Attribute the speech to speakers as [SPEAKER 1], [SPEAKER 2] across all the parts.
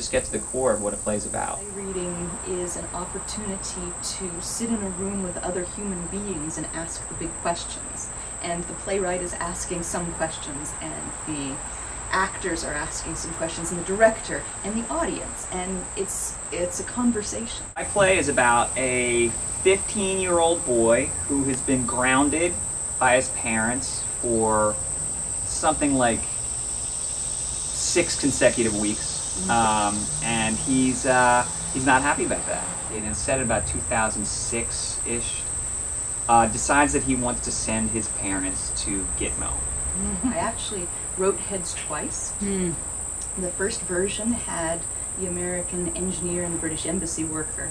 [SPEAKER 1] just get to the core of what a play's about.
[SPEAKER 2] Reading is an opportunity to sit in a room with other human beings and ask the big questions. And the playwright is asking some questions, and the actors are asking some questions, and the director and the audience, and it's a conversation.
[SPEAKER 1] My play is about a 15-year-old boy who has been grounded by his parents for something like 6 consecutive weeks, and he's not happy about that. And instead, about 2006-ish, decides that he wants to send his parents to Gitmo.
[SPEAKER 2] I actually wrote heads twice. The first version had the American engineer and the British embassy worker,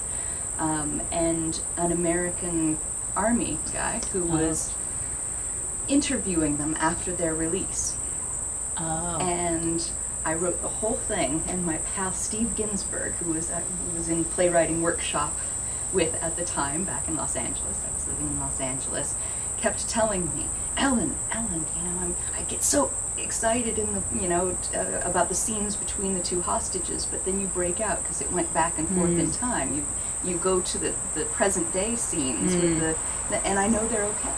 [SPEAKER 2] and an American army guy who was interviewing them after their release. And I wrote the whole thing, and my pal Steve Ginsberg, who was in playwriting workshop with at the time back in Los Angeles, I was living in Los Angeles, kept telling me, Ellen, I get so excited in the, about the scenes between the 2 hostages, but then you break out because it went back and forth in time. You go to the present day scenes with and I know they're okay.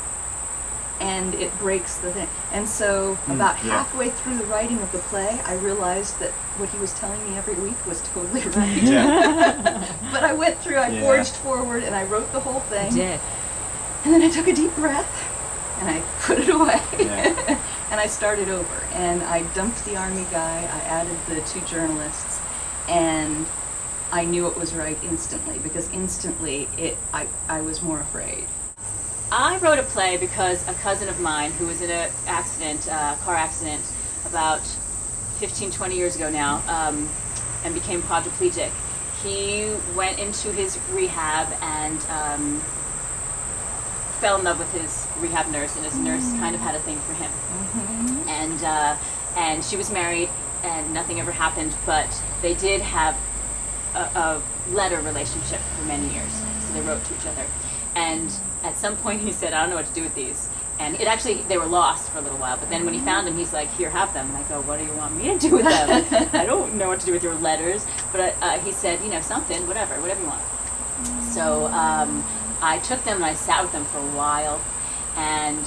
[SPEAKER 2] And it breaks the thing. And so about halfway through the writing of the play, I realized that what he was telling me every week was totally right. But I went through, I forged forward, and I wrote the whole thing.
[SPEAKER 3] You did.
[SPEAKER 2] And then I took a deep breath, and I put it away. And I started over. And I dumped the army guy, I added the 2 journalists, and I knew it was right instantly, because instantly I was more afraid.
[SPEAKER 3] I wrote a play because a cousin of mine who was in a car accident about 15, 20 years ago now, and became quadriplegic. He went into his rehab and fell in love with his rehab nurse, and his nurse kind of had a thing for him. And she was married, and nothing ever happened, but they did have a letter relationship for many years, so they wrote to each other. And at some point he said, I don't know what to do with these. And they were lost for a little while, but then when he found them, he's like, here, have them. And I go, what do you want me to do with them? I don't know what to do with your letters. But he said, something, whatever you want. So I took them and I sat with them for a while. And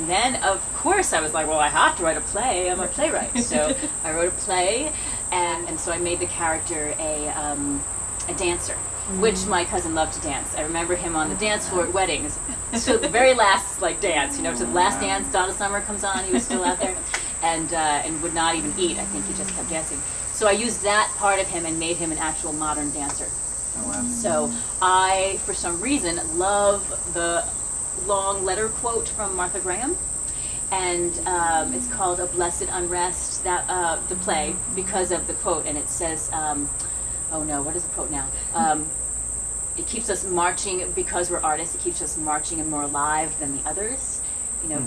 [SPEAKER 3] then, of course, I was like, well, I have to write a play. I'm a playwright. So I wrote a play, and so I made the character a dancer, which my cousin loved to dance. I remember him on the dance floor at weddings. So the very last dance, to the last dance, Donna Summer comes on, he was still out there, and would not even eat. I think he just kept dancing. So I used that part of him and made him an actual modern dancer.
[SPEAKER 1] Oh, wow.
[SPEAKER 3] So I, for some reason, love the long letter quote from Martha Graham. And it's called A Blessed Unrest, the play, because of the quote. And it says, oh no, what is the quote now? It keeps us marching, because we're artists, it keeps us marching and more alive than the others,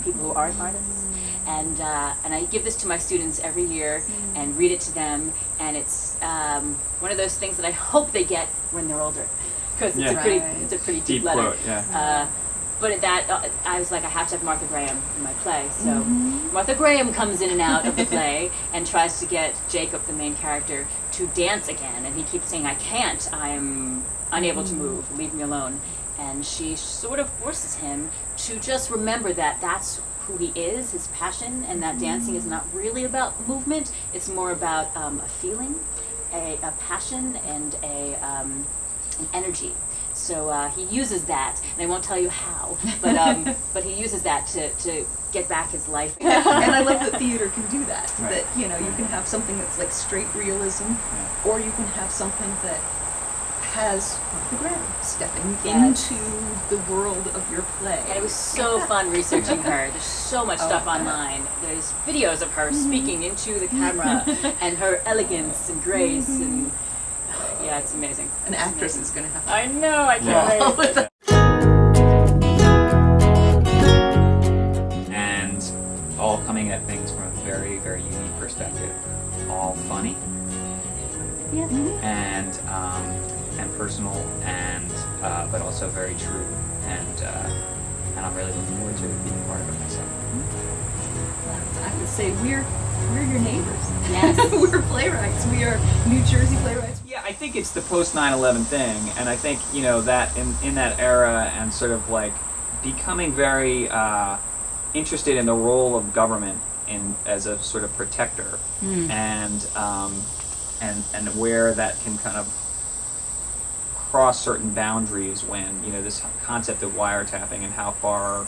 [SPEAKER 3] people who aren't artists. And I give this to my students every year and read it to them, and it's one of those things that I hope they get when they're older, because it's a pretty deep letter.
[SPEAKER 1] Quote,
[SPEAKER 3] But at that, I was like, I have to have Martha Graham in my play. So Martha Graham comes in and out of the play and tries to get Jacob, the main character, to dance again. And he keeps saying, I can't. I am unable to move. Leave me alone. And she sort of forces him to just remember that that's who he is, his passion, and that dancing is not really about movement. It's more about a feeling, a passion, and an energy. So he uses that, and I won't tell you how, but he uses that to get back his life.
[SPEAKER 2] And I love that theater can do that. Right. That you can have something that's like straight realism, or you can have something that has Martha Graham stepping into the world of your play.
[SPEAKER 3] And it was so fun researching her. There's so much stuff online. There's videos of her speaking into the camera, and her elegance and grace and. Yeah, it's amazing.
[SPEAKER 2] An actress is going to have to.
[SPEAKER 3] I know, I can't wait.
[SPEAKER 1] And all coming at things from a very, very unique perspective. All funny.
[SPEAKER 3] Yes.
[SPEAKER 1] And personal, and but also very true. And I'm really looking forward to being part of it myself.
[SPEAKER 2] I would say we're your neighbors.
[SPEAKER 3] Yes.
[SPEAKER 2] We're playwrights. We are New Jersey playwrights.
[SPEAKER 1] Yeah, I think it's the post 9/11 thing, and I think that in that era and sort of like becoming very interested in the role of government as a sort of protector, and where that can kind of cross certain boundaries when this concept of wiretapping and how far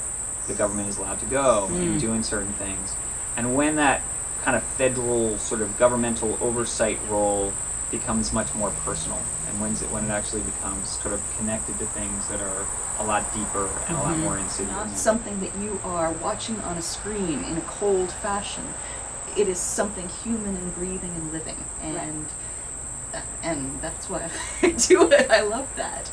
[SPEAKER 1] the government is allowed to go in doing certain things, and when that kind of federal sort of governmental oversight role becomes much more personal, and when it actually becomes sort of connected to things that are a lot deeper and a lot more insidious.
[SPEAKER 2] Not something that you are watching on a screen in a cold fashion. It is something human and breathing and living, and that's why I do it. I love that.